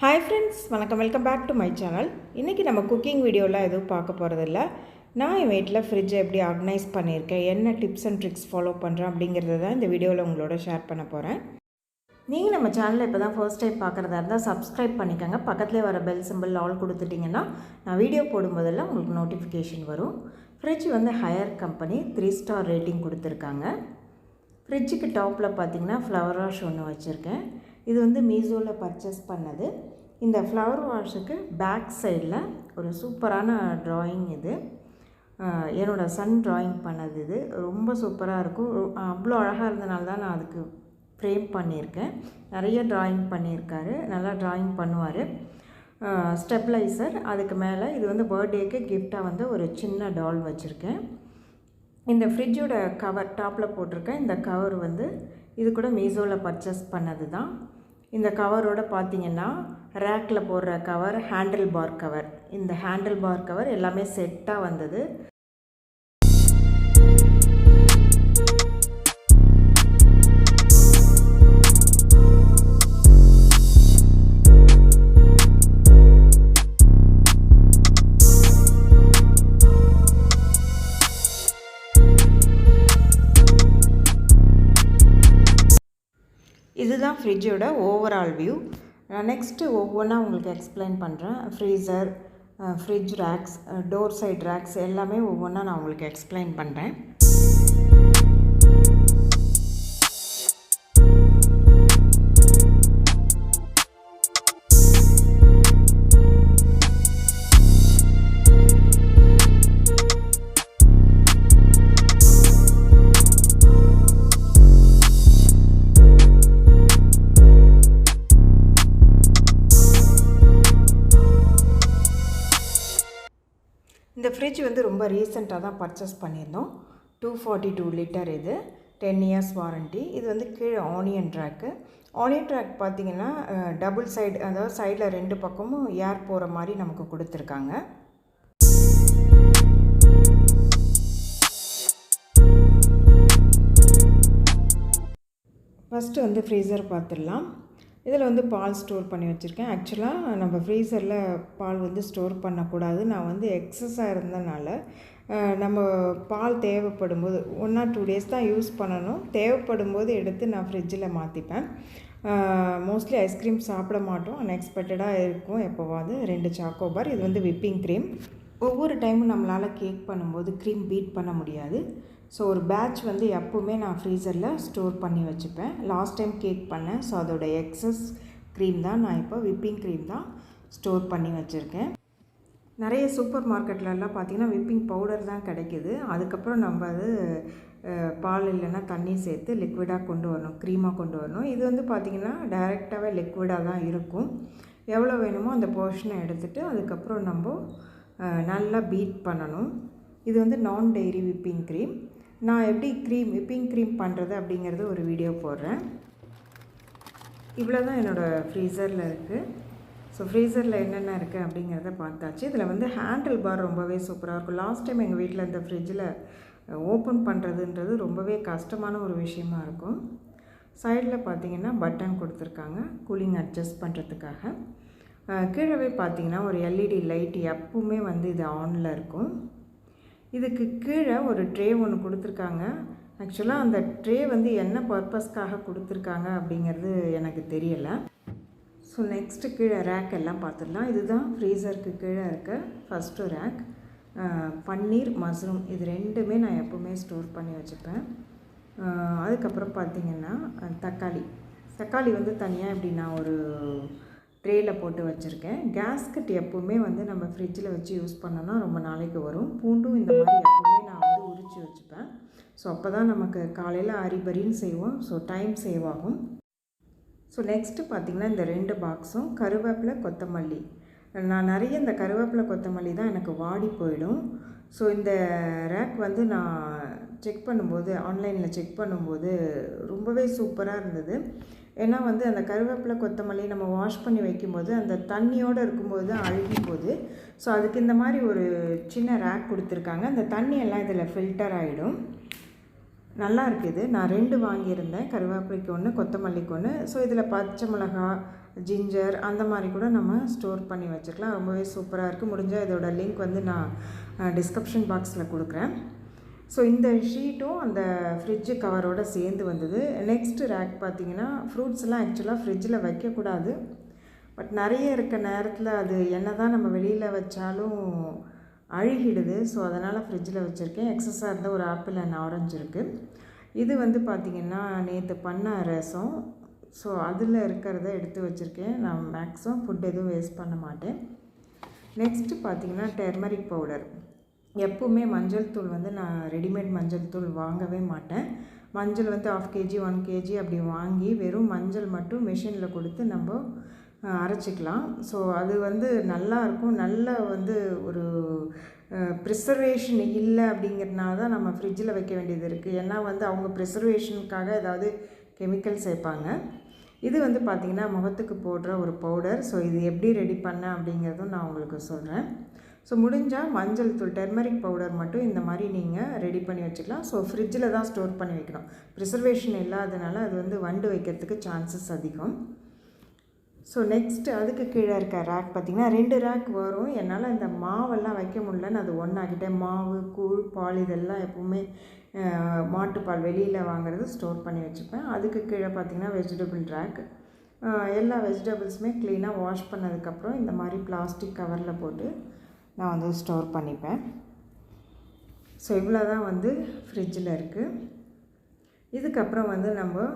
Hi friends, welcome back to my channel. இன்னைக்கு நம்ம cooking வீடியோலாம் எதுவும் பார்க்க போகிறதில்ல. நான் என் வீட்டில் ஃப்ரிட்ஜை எப்படி ஆர்கனைஸ் பண்ணியிருக்கேன், என்ன டிப்ஸ் அண்ட் ட்ரிக்ஸ் ஃபாலோ பண்ணுறேன் அப்படிங்கிறத தான் இந்த வீடியோவில் உங்களோட ஷேர் பண்ண போகிறேன். நீங்கள் நம்ம சேனலில் இப்போ தான் ஃபர்ஸ்ட் டைம் பார்க்குறதா இருந்தால் சப்ஸ்கிரைப் பண்ணிக்கோங்க. பக்கத்துலேயே வர பெல் சிம்பிள் ஆல் கொடுத்துட்டிங்கன்னா நான் வீடியோ போடும்போதெல்லாம் உங்களுக்கு நோட்டிஃபிகேஷன் வரும். ஃப்ரிட்ஜ் வந்து ஹையர் கம்பெனி 3 ஸ்டார் ரேட்டிங் கொடுத்துருக்காங்க. ஃப்ரிட்ஜுக்கு டாப்பில் பார்த்தீங்கன்னா ஃப்ளவர் வாஷ் ஒன்று வச்சுருக்கேன். இது வந்து மீஷோவில் பர்ச்சேஸ் பண்ணது. இந்த ஃப்ளவர் வாஷுக்கு பேக் சைடில் ஒரு சூப்பரான ட்ராயிங் இது என்னோடய சன் ட்ராயிங் பண்ணது. இது ரொம்ப சூப்பராக இருக்கும். அவ்வளோ அழகாக இருந்தனால தான் நான் அதுக்கு ஃப்ரேம் பண்ணியிருக்கேன். நிறைய ட்ராயிங் பண்ணியிருக்காரு, நல்லா ட்ராயிங் பண்ணுவார். ஸ்டெப்லைசர், அதுக்கு மேலே இது வந்து பர்த்டேக்கு கிஃப்டாக வந்து ஒரு சின்ன டால் வச்சுருக்கேன். இந்த ஃப்ரிட்ஜோட கவர் டாப்பில் போட்டிருக்கேன். இந்த கவர் வந்து இது கூட மீஷோவில் பர்ச்சேஸ் பண்ணது தான். இந்த கவரோட பார்த்திங்கன்னா ரேக்கில் போடுற கவர், ஹேண்டில் பார் கவர், இந்த ஹேண்டில் பார் கவர் எல்லாமே செட்டாக வந்தது. இதுதான் ஃப்ரிட்ஜோட ஓவரால் வியூ. நான் நெக்ஸ்ட்டு ஒவ்வொன்றா உங்களுக்கு எக்ஸ்பிளைன் பண்ணுறேன். Freezer, fridge racks, door side racks எல்லாமே ஒவ்வொன்றா நான் உங்களுக்கு எக்ஸ்பிளைன் பண்ணுறேன். இந்த ஃப்ரிட்ஜ் வந்து ரொம்ப ரீசெண்டாக தான் பர்ச்சேஸ் பண்ணியிருந்தோம். 242 லிட்டர் இது, 10 இயர்ஸ் வாரண்ட்டி. இது வந்து கீழே ஆனியன் ட்ராக்கு. ஆனியன் ட்ராக் பார்த்திங்கன்னா டபுள் சைடு, அதாவது சைடில் 2 பக்கமும் ஏர் போகிற மாதிரி நமக்கு கொடுத்துருக்காங்க. ஃபஸ்ட்டு வந்து ஃப்ரீசர் பார்த்துடலாம். இதில் வந்து பால் ஸ்டோர் பண்ணி வச்சுருக்கேன். ஆக்சுவலாக நம்ம ஃப்ரீசரில் பால் வந்து ஸ்டோர் பண்ணக்கூடாது. நான் வந்து எக்ஸஸாக இருந்தனால நம்ம பால் தேவைப்படும் போது 1 or 2 டேஸ் தான் யூஸ் பண்ணணும். தேவைப்படும் போது எடுத்து நான் ஃப்ரிட்ஜில் மாற்றிப்பேன். மோஸ்ட்லி ஐஸ்கிரீம் சாப்பிட மாட்டோம், அன்எக்ஸ்பெக்டடாக இருக்கும் எப்போவாது. 2 சாக்கோபார். இது வந்து விப்பிங் க்ரீம். ஒவ்வொரு டைமும் நம்மளால் கேக் பண்ணும்போது க்ரீம் பீட் பண்ண முடியாது. ஸோ ஒரு பேட்ச் வந்து எப்போவுமே நான் ஃப்ரீசரில் ஸ்டோர் பண்ணி வச்சுப்பேன். லாஸ்ட் டைம் கேக் பண்ணேன், ஸோ அதோட எக்ஸஸ் க்ரீம் தான் நான் இப்போ விப்பிங் க்ரீம் தான் ஸ்டோர் பண்ணி வச்சுருக்கேன். நிறைய சூப்பர் மார்க்கெட்லலாம் பார்த்திங்கன்னா விப்பிங் பவுடர் தான் கிடைக்கிது. அதுக்கப்புறம் நம்ம அது பால் இல்லைன்னா தண்ணி சேர்த்து லிக்விடாக கொண்டு வரணும், க்ரீமாக கொண்டு வரணும். இது வந்து பார்த்திங்கன்னா டைரெக்டாகவே லிக்விடாக தான் இருக்கும். எவ்வளோ வேணுமோ அந்த போர்ஷனை எடுத்துகிட்டு அதுக்கப்புறம் நம்ம நல்லா பீட் பண்ணணும். இது வந்து நான் டெய்ரி விப்பிங் க்ரீம். நான் எப்படி விப்பிங் க்ரீம் பண்ணுறது அப்படிங்கிறது ஒரு வீடியோ போடுறேன். இவ்வளோ தான் என்னோடய ஃப்ரீசரில் இருக்குது. ஸோ ஃப்ரீசரில் என்னென்ன இருக்குது அப்படிங்கிறத பார்த்தாச்சு. இதில் வந்து ஹேண்டில் பார் ரொம்பவே சூப்பராக இருக்கும். லாஸ்ட் டைம் எங்கள் வீட்டில் இந்த ஃப்ரிட்ஜில் ஓப்பன் பண்ணுறதுன்றது ரொம்பவே கஷ்டமான ஒரு விஷயமா இருக்கும். சைடில் பார்த்திங்கன்னா பட்டன் கொடுத்துருக்காங்க கூலிங் அட்ஜஸ்ட் பண்ணுறதுக்காக. கீழவே பார்த்திங்கன்னா ஒரு எல்இடி லைட் எப்பவுமே வந்து இது ஆனில் இருக்கும். இதுக்கு கீழே ஒரு ட்ரே ஒன்று கொடுத்துருக்காங்க. ஆக்சுவலாக அந்த ட்ரே வந்து என்ன பர்பஸ்க்காக கொடுத்துருக்காங்க அப்படிங்கிறது எனக்கு தெரியலை. ஸோ நெக்ஸ்ட்டு கீழே ரேக் எல்லாம் பார்த்துடலாம். இதுதான் ஃப்ரீசருக்கு கீழே இருக்க ஃபஸ்ட்டு ரேக். பன்னீர், மஷ்ரூம் இது ரெண்டுமே நான் எப்போவுமே ஸ்டோர் பண்ணி வச்சுப்பேன். அதுக்கப்புறம் பார்த்திங்கன்னா தக்காளி வந்து தனியாக இப்படி நான் ஒரு ட்ரேயில் போட்டு வச்சுருக்கேன். கேஸ்கட் எப்போவுமே வந்து நம்ம ஃப்ரிட்ஜில் வச்சு யூஸ் பண்ணோன்னா ரொம்ப நாளைக்கு வரும். பூண்டும் இந்த மாதிரி எப்போவுமே நான் வந்து உரித்து வச்சுப்பேன். ஸோ அப்போ தான் நமக்கு காலையில் அரிபரின்னு செய்வோம். ஸோ டைம் சேவ் ஆகும். ஸோ நெக்ஸ்ட்டு பார்த்திங்கன்னா இந்த 2 பாக்ஸும் கருவேப்பிலை, கொத்தமல்லி. நான் நிறைய இந்த கருவேப்பிலை, கொத்தமல்லி தான் எனக்கு வாடி போயிடும். ஸோ இந்த ரேக் வந்து நான் செக் பண்ணும்போது, ஆன்லைனில் செக் பண்ணும்போது ரொம்பவே சூப்பராக இருந்தது. ஏன்னா வந்து அந்த கருவேப்பிலை, கொத்தமல்லி நம்ம வாஷ் பண்ணி வைக்கும்போது அந்த தண்ணியோடு இருக்கும்போது தான் அழுகி போகுது. ஸோ அதுக்கு இந்த மாதிரி ஒரு சின்ன ரேக் கொடுத்துருக்காங்க. அந்த தண்ணியெல்லாம் இதில் ஃபில்டர் ஆகிடும். நல்லா இருக்குது. நான் 2 வாங்கியிருந்தேன். கருவேப்பிலைக்கு 1, கொத்தமல்லிக்கு 1. ஸோ இதில் பச்சை மிளகா, ஜிஞ்சர் அந்த மாதிரி கூட நம்ம ஸ்டோர் பண்ணி வச்சுக்கலாம். ரொம்பவே சூப்பராக இருக்குது. முடிஞ்சால் இதோட லிங்க் வந்து நான் டிஸ்கிரிப்ஷன் பாக்ஸில் கொடுக்குறேன். ஸோ இந்த ஷீட்டும் அந்த ஃப்ரிட்ஜு கவரோடு சேர்ந்து வந்தது. நெக்ஸ்ட்டு ரேக் பார்த்திங்கன்னா, ஃப்ரூட்ஸ்லாம் ஆக்சுவலாக ஃப்ரிட்ஜில் வைக்கக்கூடாது. பட் நிறைய இருக்க நேரத்தில் அது என்ன தான் நம்ம வெளியில் வச்சாலும் அழுகிடுது. ஸோ அதனால் ஃப்ரிட்ஜில் வச்சுருக்கேன். எக்ஸஸாக இருந்தால் ஒரு ஆப்பிள் அண்ட் ஆரஞ்சு இருக்குது. இது வந்து பார்த்திங்கன்னா நேற்று பண்ண ரசம். ஸோ அதில் இருக்கிறத எடுத்து வச்சுருக்கேன். நான் மேக்ஸிமம் ஃபுட் எதுவும் வேஸ்ட் பண்ண மாட்டேன். நெக்ஸ்ட்டு பார்த்திங்கன்னா டெர்மரிக் பவுடர். எப்போவுமே மஞ்சள் தூள் வந்து நான் ரெடிமேட் மஞ்சள் தூள் வாங்கவே மாட்டேன். மஞ்சள் வந்து 1/2 kg 1 kg அப்படி வாங்கி வெறும் மஞ்சள் மட்டும் மிஷினில் கொடுத்து நம்ம அரைச்சிக்கலாம். ஸோ அது வந்து நல்லாயிருக்கும். நல்ல வந்து ஒரு ப்ரிசர்வேஷன் இல்லை அப்படிங்கிறதுனால தான் நம்ம ஃப்ரிட்ஜில் வைக்க வேண்டியது இருக்குது. ஏன்னா வந்து அவங்க ப்ரிசர்வேஷனுக்காக ஏதாவது கெமிக்கல் சேர்ப்பாங்க. இது வந்து பார்த்திங்கன்னா முகத்துக்கு போடுற ஒரு பவுடர். ஸோ இது எப்படி ரெடி பண்ணேன் அப்படிங்கிறதும் நான் உங்களுக்கு சொல்கிறேன். ஸோ முடிஞ்சால் மஞ்சள் தூள் டெர்மரிக் பவுடர் மட்டும் இந்த மாதிரி நீங்கள் ரெடி பண்ணி வச்சுக்கலாம். ஸோ ஃப்ரிட்ஜில் தான் ஸ்டோர் பண்ணி வைக்கணும். ப்ரிசர்வேஷன் இல்லாதனால அது வந்து வண்டு வைக்கிறதுக்கு சான்சஸ் அதிகம். ஸோ நெக்ஸ்ட்டு அதுக்கு கீழே இருக்க ரேக் பார்த்திங்கன்னா 2 ரேக் வரும். என்னால் இந்த மாவெல்லாம் வைக்க முடியலன்னு அது ஒன்றாக்கிட்டேன். மாவு, கூழ், பால் இதெல்லாம் எப்போவுமே மாட்டுப்பால் வெளியில் வாங்குறது ஸ்டோர் பண்ணி வச்சுப்பேன். அதுக்கு கீழே பார்த்திங்கன்னா வெஜிடபிள் ரேக். எல்லா வெஜிடபிள்ஸுமே க்ளீனாக வாஷ் பண்ணதுக்கப்புறம் இந்த மாதிரி பிளாஸ்டிக் கவரில் போட்டு நான் வந்து ஸ்டோர் பண்ணிப்பேன். ஸோ இவ்வளோ தான் வந்து ஃப்ரிட்ஜில் இருக்குது. இதுக்கப்புறம் வந்து நம்ம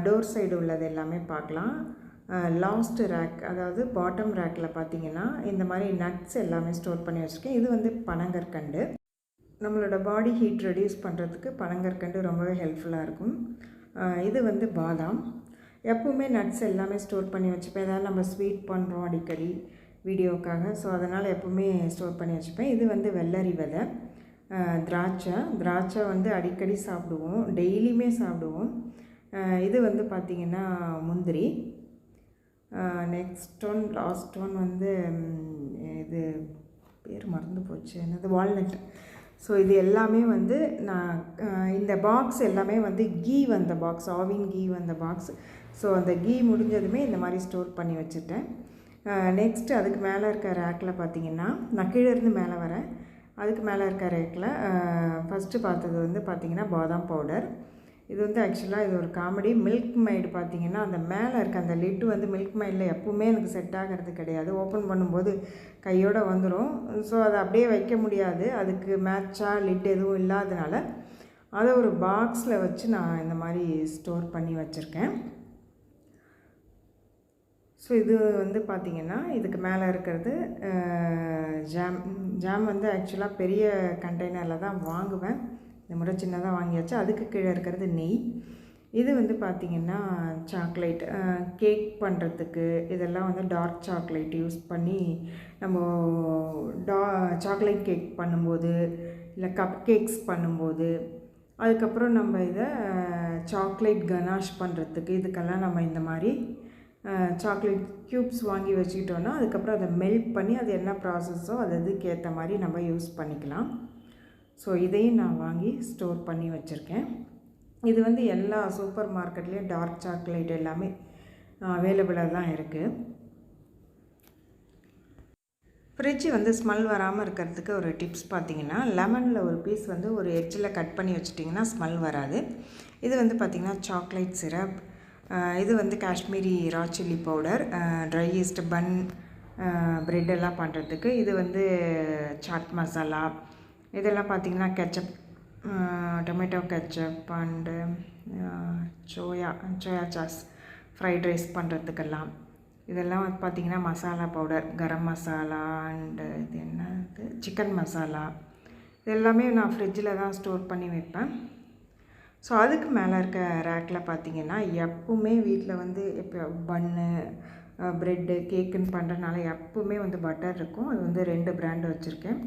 டோர் சைடு உள்ளது எல்லாமே பார்க்கலாம். லாஸ்ட் ரேக், அதாவது பாட்டம் ரேக்கில் பார்த்திங்கன்னா இந்த மாதிரி நட்ஸ் எல்லாமே ஸ்டோர் பண்ணி வச்சுருக்கேன். இது வந்து பனங்கற்கண்டு. நம்மளோட பாடி ஹீட் ரெடியூஸ் பண்ணுறதுக்கு பனங்கற்கண்டு ரொம்பவே ஹெல்ப்ஃபுல்லாக இருக்கும். இது வந்து பாதாம். எப்போவுமே நட்ஸ் எல்லாமே ஸ்டோர் பண்ணி வச்சுப்பேன். ஏதாவது நம்ம ஸ்வீட் பண்ணுறோம் அடிக்கடி வீடியோக்காக. ஸோ அதனால் எப்போவுமே ஸ்டோர் பண்ணி வச்சுப்பேன். இது வந்து வெள்ளரி விதை. திராட்சை வந்து அடிக்கடி சாப்பிடுவோம், டெய்லியுமே சாப்பிடுவோம். இது வந்து பார்த்திங்கன்னா முந்திரி. நெக்ஸ்ட் ஒன் லாஸ்ட் ஒன் வந்து இது பேர் மறந்து போச்சு, என்னது, வால்நட். ஸோ இது எல்லாமே வந்து நான் இந்த பாக்ஸ் எல்லாமே வந்து கீ வந்த பாக்ஸ், ஆவின் கீ வந்த பாக்ஸ். ஸோ அந்த கீ முடிஞ்சதுமே இந்த மாதிரி ஸ்டோர் பண்ணி வச்சுட்டேன். நெக்ஸ்ட்டு அதுக்கு மேலே இருக்க ரேக்கில் பார்த்திங்கன்னா, நான் கீழே இருந்து மேலே வரேன். அதுக்கு மேலே இருக்க ரேக்கில் ஃபஸ்ட்டு பார்த்தது வந்து பார்த்திங்கன்னா பாதாம் பவுடர். இது வந்து ஆக்சுவலாக இது ஒரு காமெடி. மில்க் மைடு பார்த்திங்கன்னா அந்த மேலே இருக்க அந்த லிட்டு வந்து மில்க் மைடில் எப்பவுமே எனக்கு செட் ஆகிறது கிடையாது. ஓப்பன் பண்ணும்போது கையோடு வந்துடும். ஸோ அதை அப்படியே வைக்க முடியாது. அதுக்கு மேட்சாக லிட் எதுவும் இல்லாதனால அதை ஒரு பாக்ஸில் வச்சு நான் இந்த மாதிரி ஸ்டோர் பண்ணி வச்சுருக்கேன். ஸோ இது வந்து பார்த்திங்கன்னா இதுக்கு மேலே இருக்கிறது ஜாம் வந்து ஆக்சுவலாக பெரிய கண்டெய்னரில் தான் வாங்குவேன். இந்த முறை சின்னதாக வாங்கியாச்சு. அதுக்கு கீழே இருக்கிறது நெய். இது வந்து பார்த்திங்கன்னா சாக்லேட், கேக் பண்ணுறதுக்கு இதெல்லாம் வந்து டார்க் சாக்லேட் யூஸ் பண்ணி நம்ம சாக்லேட் கேக் பண்ணும்போது, இல்லை கப் கேக்ஸ் பண்ணும்போது, அதுக்கப்புறம் நம்ம இதை சாக்லேட் கனாஷ் பண்ணுறதுக்கு, இதுக்கெல்லாம் நம்ம இந்த மாதிரி சாக்லேட் க்யூப்ஸ் வாங்கி வச்சுக்கிட்டோன்னா அதுக்கப்புறம் அதை மெல்ட் பண்ணி அது என்ன ப்ராசஸோ அது அதுக்கேற்ற மாதிரி நம்ம யூஸ் பண்ணிக்கலாம். ஸோ இதையும் நான் வாங்கி ஸ்டோர் பண்ணி வச்சுருக்கேன். இது வந்து எல்லா சூப்பர் மார்க்கெட்லேயும் டார்க் சாக்லேட் எல்லாமே அவைலபிளாக தான் இருக்குது. ஃப்ரிட்ஜ் வந்து ஸ்மெல் வராமல் இருக்கிறதுக்கு ஒரு டிப்ஸ் பார்த்திங்கன்னா, லெமனில் ஒரு பீஸ் வந்து ஒரு எட்ஜில் கட் பண்ணி வச்சிட்டிங்கன்னா ஸ்மெல் வராது. இது வந்து பார்த்திங்கன்னா சாக்லேட் சிரப். இது வந்து Kashmiri raw chilli powder, dry yeast bun, bread எல்லாம் பண்ணுறதுக்கு. இது வந்து சாட் மசாலா. இதெல்லாம் பார்த்திங்கன்னா ketchup, tomato ketchup and soya sauce fried rice பண்ணுறதுக்கெல்லாம். இதெல்லாம் பார்த்திங்கன்னா மசாலா பவுடர், கரம் மசாலா அண்டு இது என்னது சிக்கன் மசாலா. இது எல்லாமே நான் ஃப்ரிட்ஜில் தான் ஸ்டோர் பண்ணி வைப்பேன். ஸோ அதுக்கு மேலே இருக்க ரேக்கில் பார்த்திங்கன்னா எப்போவுமே வீட்டில் வந்து இப்போ பன்னு, ப்ரெட்டு, கேக்குன்னு பண்ணுறதுனால எப்போவுமே வந்து பட்டர் இருக்கும். அது வந்து 2 பிராண்டு வச்சுருக்கேன்.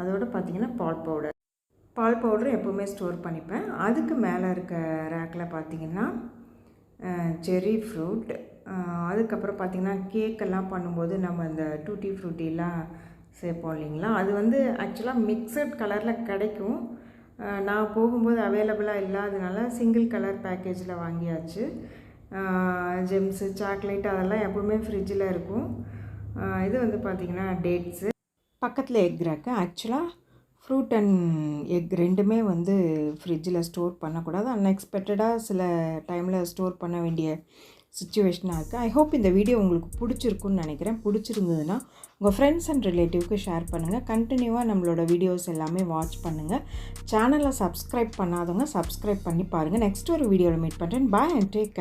அதோடு பார்த்திங்கன்னா பால் பவுடர் எப்போவுமே ஸ்டோர் பண்ணிப்பேன். அதுக்கு மேலே இருக்க ரேக்கில் பார்த்திங்கன்னா செர்ரி ஃப்ரூட். அதுக்கப்புறம் பார்த்திங்கன்னா கேக்கெல்லாம் பண்ணும்போது நம்ம இந்த டூட்டி ஃப்ரூட்டிலாம் சேர்ப்போம் இல்லைங்களா, அது வந்து ஆக்சுவலாக மிக்சட் கலரில் கிடைக்கும். நான் போகும்போது அவைலபிளாக இல்லாதனால சிங்கிள் கலர் பேக்கேஜில் வாங்கியாச்சு. ஜெம்ஸு, சாக்லேட் அதெல்லாம் எப்போவுமே ஃப்ரிட்ஜில் இருக்கும். இது வந்து பார்த்திங்கன்னா டேட்ஸு. பக்கத்தில் எக் ரேக்கு. ஆக்சுவலாக ஃப்ரூட் அண்ட் எக் ரெண்டுமே வந்து ஃப்ரிட்ஜில் ஸ்டோர் பண்ணக்கூடாது. அன்எக்ஸ்பெக்டடாக சில டைமில் ஸ்டோர் பண்ண வேண்டிய சிச்சுவேஷனாக இருக்குது. ஐ ஹோப் இந்த வீடியோ உங்களுக்கு பிடிச்சிருக்குன்னு நினைக்கிறேன். பிடிச்சிருந்ததுன்னா உங்கள் ஃப்ரெண்ட்ஸ் அண்ட் ரிலேட்டிவ்க்கு ஷேர் பண்ணுங்கள். கண்டினியூவாக நம்மளோட வீடியோஸ் எல்லாமே வாட்ச் பண்ணுங்கள். சேனலை சப்ஸ்கிரைப் பண்ணாதவங்க சப்ஸ்கிரைப் பண்ணி பாருங்கள். நெக்ஸ்ட் ஒரு வீடியோவில் மீட் பண்ணுறேன். பாய் அண்ட் டேக் கேர்.